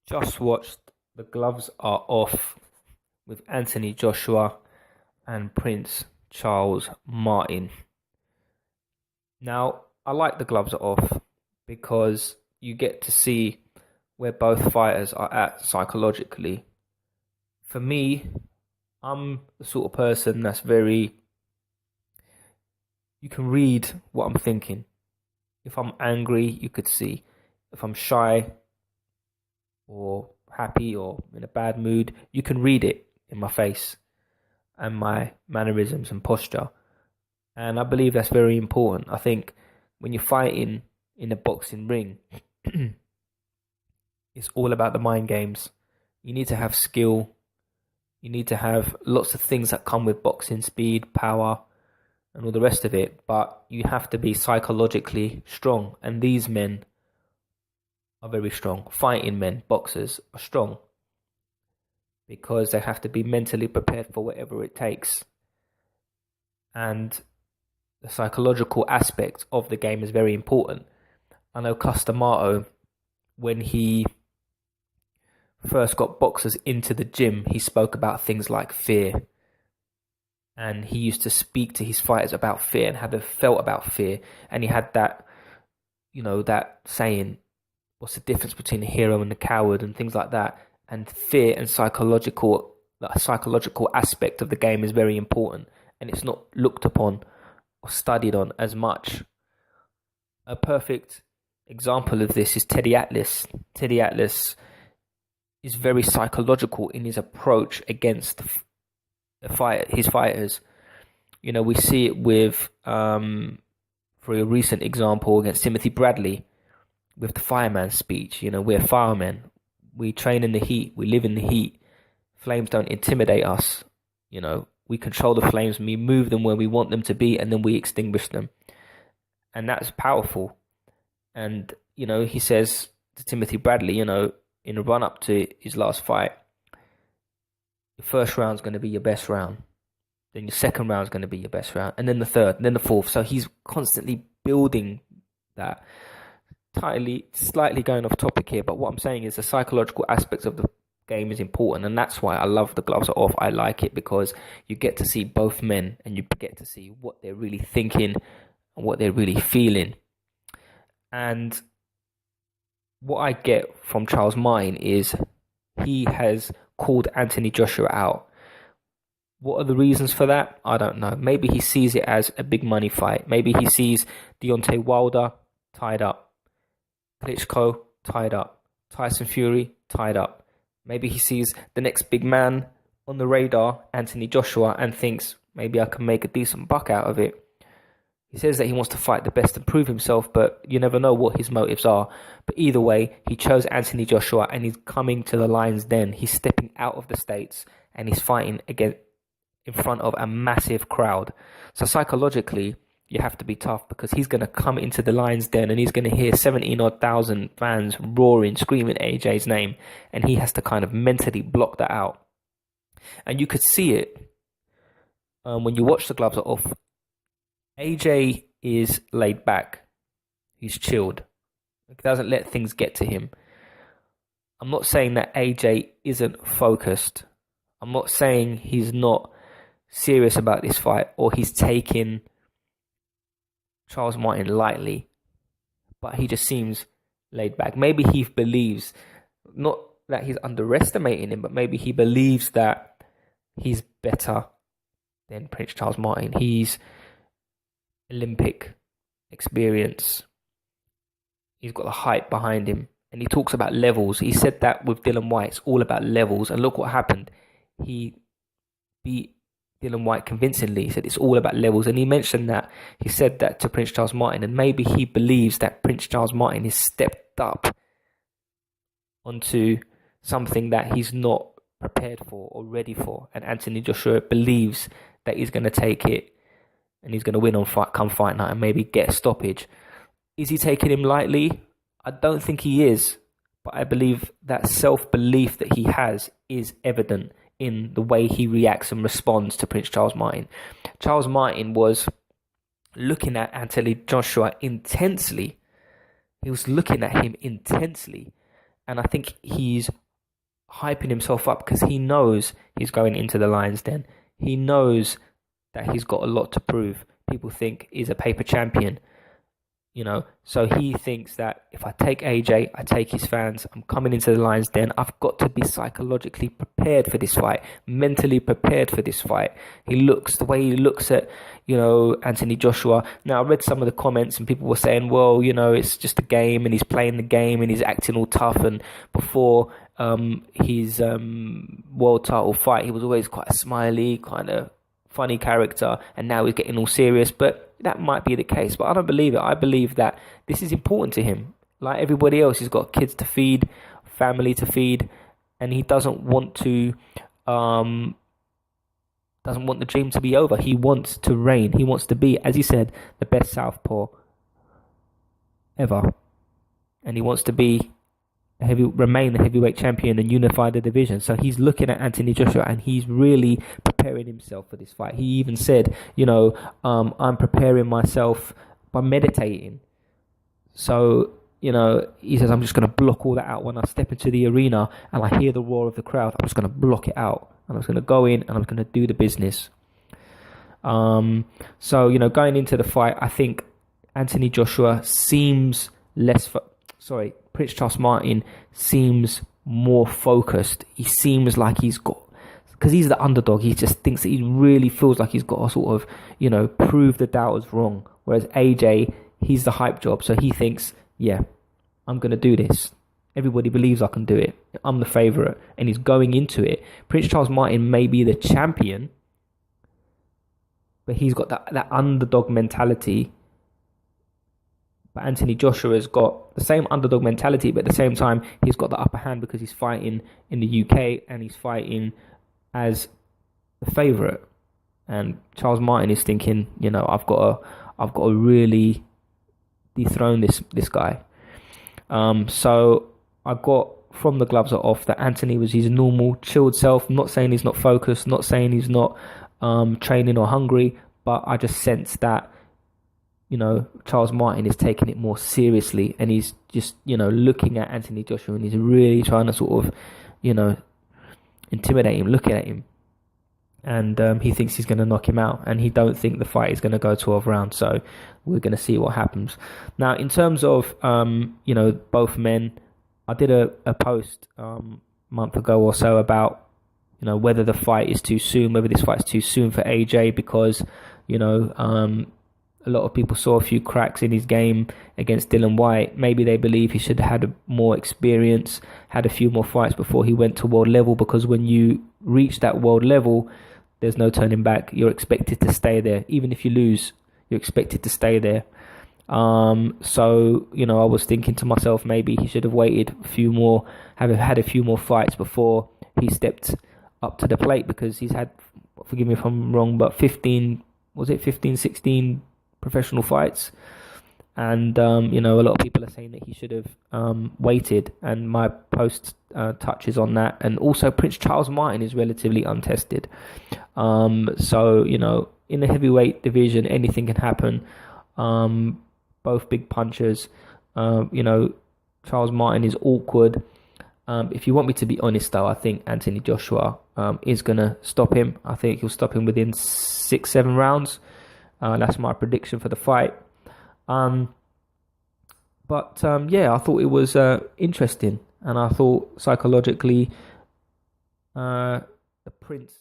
Just watched The Gloves Are Off with Anthony Joshua and Prince Charles Martin. Now, I like The Gloves Are Off because you get to see where both fighters are at psychologically. For me, I'm the sort of person that's very, you can read what I'm thinking. If I'm angry, you could see. If I'm shy or happy or in a bad mood, you can read it in my face and my mannerisms and posture. And I believe that's very important. I think when you're fighting in a boxing ring, it's all about the mind games. You need to have skill. You need to have lots of things that come with boxing: speed, power, and all the rest of it. But you have to be psychologically strong. And these men are very strong. Fighting men, boxers, are strong because they have to be mentally prepared for whatever it takes. And the psychological aspect of the game is very important. I know Cus D'Amato, when he first got boxers into the gym, he spoke about things like fear. And he used to speak to his fighters about fear and how they felt about fear. And he had that, that saying, what's the difference between a hero and a coward and things like that. And fear and psychological aspect of the game is very important. And it's not looked upon or studied on as much. A perfect example of this is Teddy Atlas. Teddy Atlas is very psychological in his approach against his fighters. We see it with, for a recent example, against Timothy Bradley with the fireman speech. We're firemen. We train in the heat. We live in the heat. Flames don't intimidate us. We control the flames. We move them where we want them to be, and then we extinguish them. And that's powerful. And, he says to Timothy Bradley, in the run up to his last fight, your first round's going to be your best round. Then your second round's going to be your best round. And then the third, and then the fourth. So he's constantly building that. Slightly going off topic here, but what I'm saying is the psychological aspects of the game is important, and that's why I love The Gloves Are Off. I like it because you get to see both men and you get to see what they're really thinking and what they're really feeling. And what I get from Charles Martin is he has called Anthony Joshua out. What are the reasons for that? I don't know. Maybe he sees it as a big money fight. Maybe he sees Deontay Wilder tied up, Klitschko tied up, Tyson Fury tied up. Maybe he sees the next big man on the radar, Anthony Joshua, and thinks maybe I can make a decent buck out of it. He says that he wants to fight the best and prove himself, but you never know what his motives are. But either way, he chose Anthony Joshua and he's coming to the Lion's Den. He's stepping out of the States and he's fighting again in front of a massive crowd. So psychologically, you have to be tough because he's going to come into the Lion's Den and he's going to hear 17,000 fans roaring, screaming AJ's name. And he has to kind of mentally block that out. And you could see it when you watch The Gloves Are Off. AJ is laid back. He's chilled. He doesn't let things get to him. I'm not saying that AJ isn't focused. I'm not saying he's not serious about this fight or he's taking Charles Martin lightly, but he just seems laid back. Maybe he believes, not that he's underestimating him, but maybe he believes that he's better than Prince Charles Martin. He's Olympic experience. He's got the hype behind him, and he talks about levels. He said that with Dillian Whyte, it's all about levels, and look what happened. He beat Dillian Whyte convincingly. He said it's all about levels, and he mentioned that he said that to Prince Charles Martin, and maybe he believes that Prince Charles Martin has stepped up onto something that he's not prepared for or ready for, and Anthony Joshua believes that he's going to take it and he's going to win on come fight night and maybe get a stoppage. Is he taking him lightly? I don't think he is, but I believe that self-belief that he has is evident in the way he reacts and responds to Prince Charles Martin. Charles Martin was looking at Anthony Joshua intensely. He was looking at him intensely. And I think he's hyping himself up because he knows he's going into the Lions Den. He knows that he's got a lot to prove. People think he's a paper champion, so he thinks that if I take AJ, I take his fans, I'm coming into the Lions Den, I've got to be psychologically prepared for this fight, mentally prepared for this fight. The way he looks at, Anthony Joshua. Now, I read some of the comments and people were saying, well, it's just a game and he's playing the game and he's acting all tough. And before his world title fight, he was always quite a smiley, kind of funny character, and now he's getting all serious. But that might be the case, but I don't believe it. I believe that this is important to him. Like everybody else, he's got kids to feed, family to feed, and he doesn't want the dream to be over. He wants to reign. He wants to be, as he said, the best southpaw ever, and he wants to remain the heavyweight champion and unify the division. So he's looking at Anthony Joshua and he's really preparing himself for this fight. He even said, I'm preparing myself by meditating. So, he says, I'm just going to block all that out when I step into the arena and I hear the roar of the crowd. I'm just going to block it out. And I'm just going to go in and I'm going to do the business. So, going into the fight, I think Anthony Joshua seems Prince Charles Martin seems more focused. He seems like because he's the underdog, he just thinks that he really feels like he's got to sort of, prove the doubters wrong. Whereas AJ, he's the hype job. So he thinks, yeah, I'm going to do this. Everybody believes I can do it. I'm the favourite. And he's going into it. Prince Charles Martin may be the champion, but he's got that underdog mentality. But Anthony Joshua has got the same underdog mentality, but at the same time, he's got the upper hand because he's fighting in the UK and he's fighting as the favourite. And Charles Martin is thinking, I've got to really dethrone this guy. So I got from the gloves are off that Anthony was his normal chilled self. I'm not saying he's not focused, not saying he's not training or hungry, but I just sense that Charles Martin is taking it more seriously and he's just, looking at Anthony Joshua and he's really trying to sort of, intimidate him, looking at him. And he thinks he's going to knock him out and he don't think the fight is going to go 12 rounds. So we're going to see what happens. Now, in terms of, both men, I did a post a month ago or so about, whether the fight is too soon, whether this fight is too soon for AJ because, a lot of people saw a few cracks in his game against Dillian Whyte. Maybe they believe he should have had more experience, had a few more fights before he went to world level, because when you reach that world level, there's no turning back. You're expected to stay there. Even if you lose, you're expected to stay there. So, I was thinking to myself, maybe he should have waited had a few more fights before he stepped up to the plate, because he's had, forgive me if I'm wrong, but 16 professional fights. And, a lot of people are saying that he should have waited. And my post touches on that. And also Prince Charles Martin is relatively untested. So, in the heavyweight division, anything can happen. Both big punchers. Charles Martin is awkward. If you want me to be honest, though, I think Anthony Joshua is going to stop him. I think he'll stop him within 6-7 rounds. That's my prediction for the fight. I thought it was interesting. And I thought psychologically, the Prince